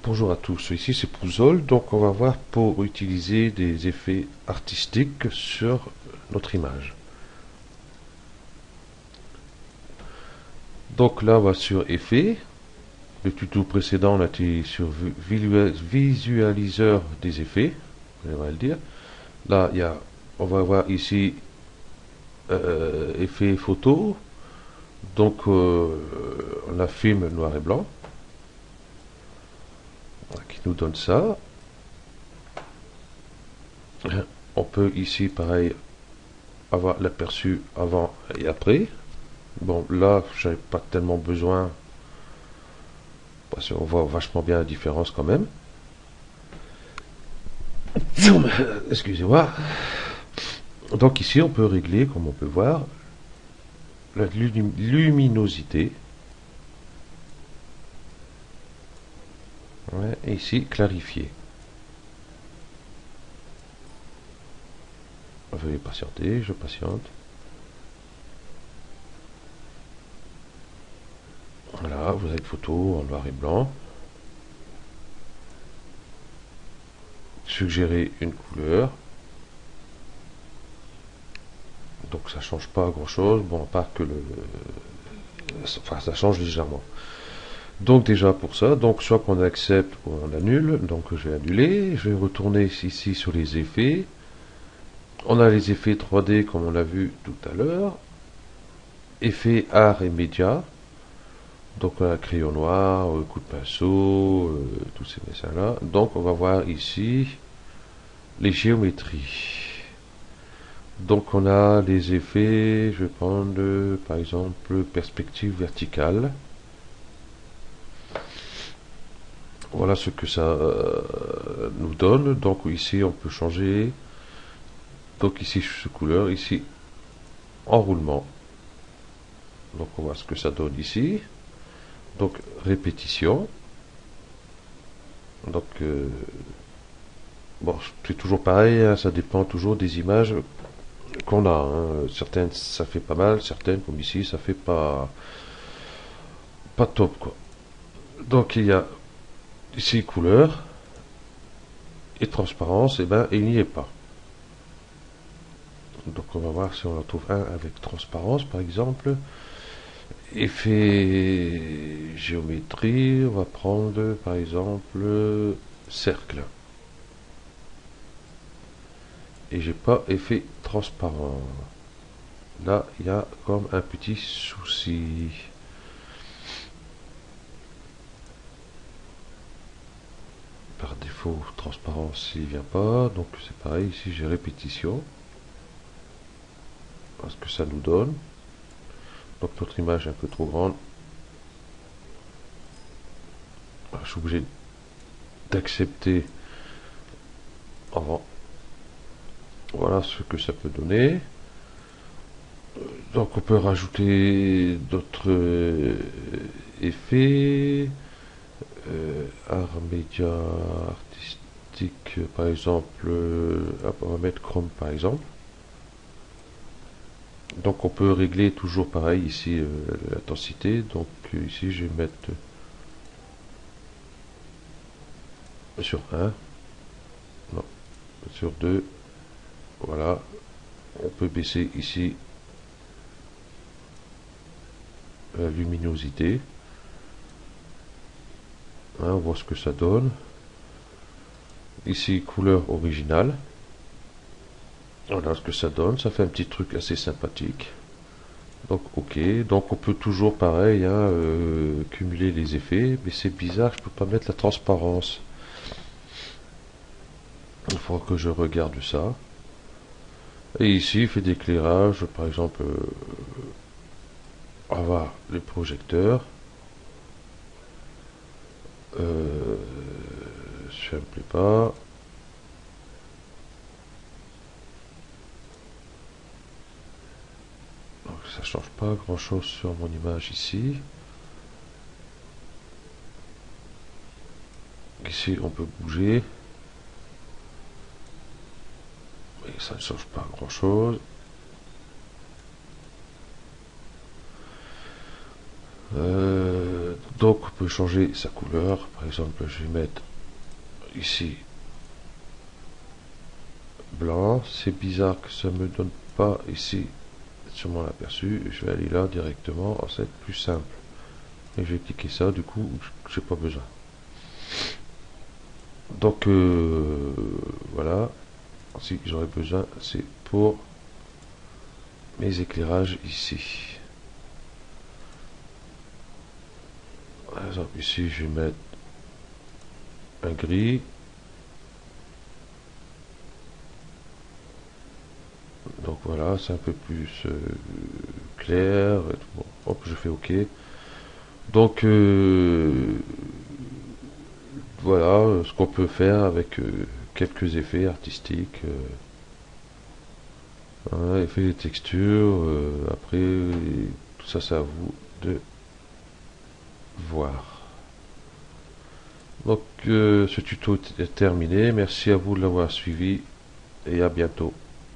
Bonjour à tous, ici c'est Pouzol, donc on va voir pour utiliser des effets artistiques sur notre image. Donc là on va sur Effets, le tuto précédent on a été sur visualiseur des effets, on va le dire. Là on va voir ici effet photo, donc on a film noir et blanc, qui nous donne ça. On peut ici pareil avoir l'aperçu avant et après. Bon, là, j'avais pas tellement besoin, parce qu'on voit vachement bien la différence quand même. Excusez-moi. Donc ici, on peut régler, comme on peut voir, la luminosité. Ouais, et ici, clarifier. Veuillez patienter, je patiente. Voilà, vous avez une photo en noir et blanc. Suggérer une couleur. Donc ça change pas grand chose, bon, à part que enfin, ça change légèrement. Donc déjà pour ça, donc soit qu'on accepte ou on annule, donc je vais annuler, je vais retourner ici sur les effets. On a les effets 3D comme on l'a vu tout à l'heure. Effets art et médias. Donc on a crayon noir, coup de pinceau, tous ces dessins là. Donc on va voir ici les géométries. Donc on a les effets, je vais prendre par exemple perspective verticale. Voilà ce que ça nous donne. Donc ici on peut changer. Donc ici ce couleur, ici enroulement. Donc on voit ce que ça donne ici. Donc répétition. Donc bon, c'est toujours pareil, hein, ça dépend toujours des images qu'on a. Hein. Certaines ça fait pas mal, certaines comme ici ça fait pas top quoi. Donc il y a ici couleur et transparence, et ben il n'y est pas. Donc on va voir si on en trouve un avec transparence par exemple. Effet géométrie, on va prendre par exemple cercle. Et j'ai pas effet transparent. Là, il y a comme un petit souci. Par défaut, transparence, il vient pas. Donc c'est pareil, ici j'ai répétition. Parce que ça nous donne. Donc notre image est un peu trop grande. Je suis obligé d'accepter avant. Voilà ce que ça peut donner. Donc on peut rajouter d'autres effets. Art média artistique, par exemple, on va mettre Chrome par exemple. Donc on peut régler toujours pareil ici l'intensité. Donc ici je vais mettre sur 1, non, sur 2, voilà. On peut baisser ici la luminosité. Hein, on voit ce que ça donne. Ici couleur originale. Voilà ce que ça donne. Ça fait un petit truc assez sympathique. Donc ok, donc on peut toujours pareil hein, cumuler les effets, mais c'est bizarre, je peux pas mettre la transparence. Il faudra que je regarde ça. Et ici il fait d'éclairage, par exemple, on va voir les projecteurs. Ça me plaît pas. Donc ça change pas grand chose sur mon image ici. Ici on peut bouger. Mais ça ne change pas grand chose. Donc on peut changer sa couleur. Par exemple, je vais mettre ici blanc. C'est bizarre que ça me donne pas ici sur mon aperçu. Je vais aller là directement. Ça va être plus simple. Et je vais cliquer ça. Du coup, j'ai pas besoin. Donc voilà. Ce que j'aurais besoin, c'est pour mes éclairages ici. Par exemple, ici, je vais mettre un gris. Donc voilà, c'est un peu plus clair. Bon, hop, je fais OK. Donc voilà ce qu'on peut faire avec quelques effets artistiques. Hein, effets des textures. Après, tout ça, c'est à vous de voir. Donc ce tuto est terminé. Merci à vous de l'avoir suivi et à bientôt.